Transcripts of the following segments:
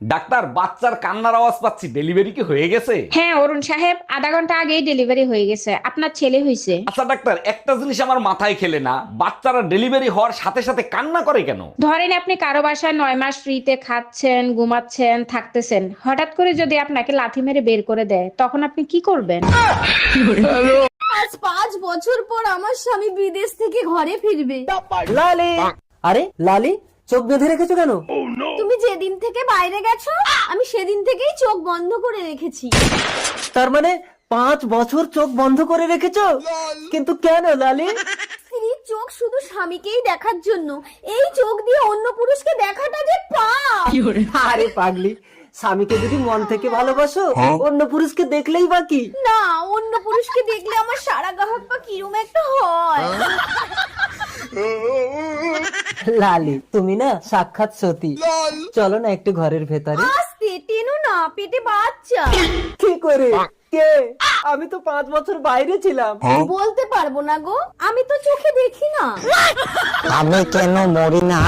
Doctor, বাচ্চার কান্নার আওয়াজ পাচ্ছি, ডেলিভারি কি হয়ে গেছে? হ্যাঁ অরুণ সাহেব, আধা ঘন্টা আগেই ডেলিভারি হয়ে গেছে, আপনার ছেলে হয়েছে। আচ্ছা ডাক্তার, একটা জিনিস আমার মাথায় খেলে না, বাচ্চারা ডেলিভারি হওয়ার সাথে সাথে কান্না করে কেন? ধরেন আপনি কারো বাসায় 9 মাস ফ্রিতে খাচ্ছেন, ঘুমাচ্ছেন, থাকতেছেন, হঠাৎ করে যদি আপনাকে লাথি মেরে বের করে দেয়, তখন আপনি কি করবেন? আজ 5 বছর পর আমার স্বামী বিদেশ থেকে ঘরে ফিরবে। লালি, আরে লালি, চোখ বেঁধে রেখেছো কেন? তুমি যেদিন থেকে বাইরে গেছো আমি সেদিন থেকেই চোখ বন্ধ করে রেখেছি। তার মানে 5 বছর চোখ বন্ধ করে রেখেছো? কিন্তু কেন লালি? স্ত্রীর চোখ শুধু স্বামীকেই দেখার জন্য, এই চোখ দিয়ে অন্য পুরুষকে দেখাটা যে পাপ। আরে পাগলি, স্বামীকে যদি মন থেকে ভালোবাসো, অন্য পুরুষকে দেখলেই বাকি। না, অন্য পুরুষকে দেখলে আমার সারা গাহক পা কিরম একটা হয়। লালি, তুমি না সাক্ষাৎ সতী। চলো না একটু ঘরের ভেতরে। আস্তে টেনো না, পেটে বাচ্চা। কি করে? কে? আমি তো 5 বছর বাইরে ছিলাম। বলতে পারবো না গো, আমি তো চোখে দেখি না। আমি কেন মরি না?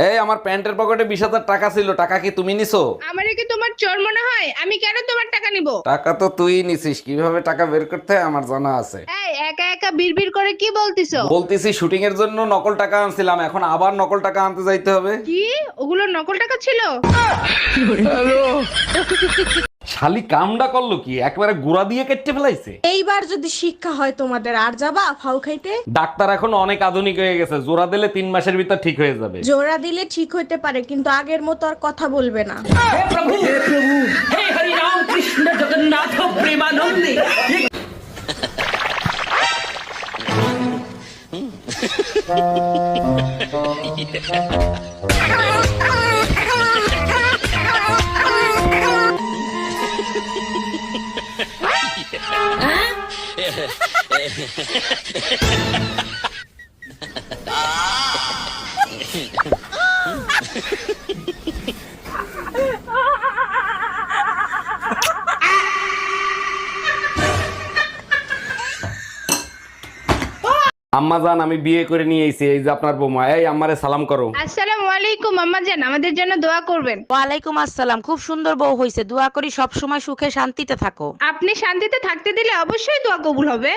এই, আমার প্যান্টের পকেটে 20,000 টাকা ছিল, টাকা কি তুমি নিছো? আমারে কি তোমার চোর মনে হয়? আমি কেন তোমার টাকা নিব? টাকা তো তুই নিছিস, কিভাবে টাকা বের করতে হয় আমার জানা আছে। এই একা একা বিড়বিড় করে কি বলতিছো? বলতেছি শুটিং এর জন্য নকল টাকা আনছিলাম, এখন আবার নকল টাকা আনতে যাইতে হবে। কি ওগুলো নকল টাকা ছিল? শালি কামডা করলো কি, একবারে গুড়া দিয়ে কেটে ফেলাইছে। এইবার যদি শিক্ষা হয় তোমাদের, আর যাবা ফাউ খাইতে? ডাক্তার এখন অনেক আধুনিক হয়ে গেছে, জোড়া দিলে 3 মাসের ভিতর ঠিক হয়ে যাবে। জোড়া দিলে ঠিক হইতে পারে, কিন্তু আগের মতো আর কথা বলবে না। আম্মা জান, আমি বিয়ে করে নিয়ে এসেছি, এই যে আপনার বৌমা। এই, আম্মারে সালাম করো। আসসালামু আলাইকুম আম্মা জান, আমাদের জন্য দোয়া করবেন। ওয়ালাইকুম আসসালাম। খুব সুন্দর বউ হইছে, দোয়া করি সব সময় সুখে শান্তিতে থাকো। আপনি শান্তিতে থাকতে দিলে অবশ্যই দোয়া কবুল হবে।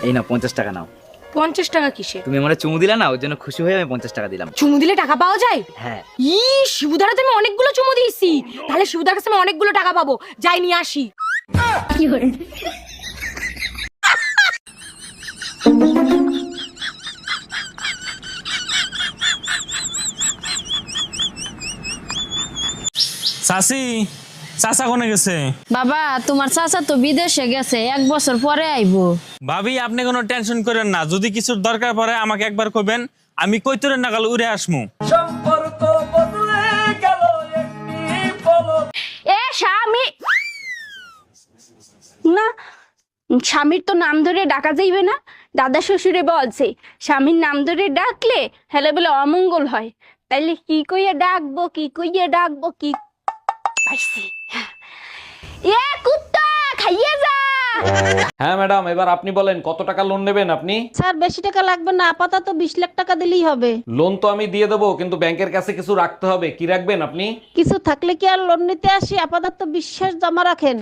এই নাও 50 টাকা নাও। 50 টাকা কিসে? তুমি আমারে চুমু দিলা না, ওর জন্য খুশি হয়ে আমি 50 টাকা দিলাম। চুমু দিলে টাকা পাওয়া যায়? হ্যাঁ। শিবুদার তো আমি অনেকগুলো চুমু দিয়েছি, তাহলে শিবুদার কাছে আমি অনেকগুলো টাকা পাবো। যাই নিয়ে আসি। চাচি, চাচা কোনে গেছে? বাবা, তোমার চাচা তো বিদেশে গেছে, 1 বছর পরে আইবো। ভাবি, আপনি কোনো টেনশন করেন না, যদি কিছুর দরকার পড়ে আমাকে একবার কইবেন, আমি কইতরের নাগাল উড়ে আসমু। এ স্বামী না, স্বামীর তো নাম ধরে ডাকা যাইবে না। দাদা শ্বশুরে বলছে স্বামীর নাম ধরে ডাকলে হেলে বলে অমঙ্গল হয়। তাইলে কি কইয়া ডাকবো, কি কইয়া ডাকবো, কি পাইছি। এ কুত্তা, খাইয়ে যা। হ্যাঁ ম্যাডাম, এবার আপনি বলেন কত টাকা লোন নেবেন আপনি? স্যার, বেশি টাকা লাগবে না, আপাতত 20 লাখ টাকা দিলেই হবে। লোন তো আমি দিয়ে দেবো, কিন্তু ব্যাংকের কাছে কিছু রাখতে হবে। কি রাখবেন আপনি? কিছু থাকলে কি আর লোন নিতে আসি? আপাতত বিশ্বাস জমা রাখেন।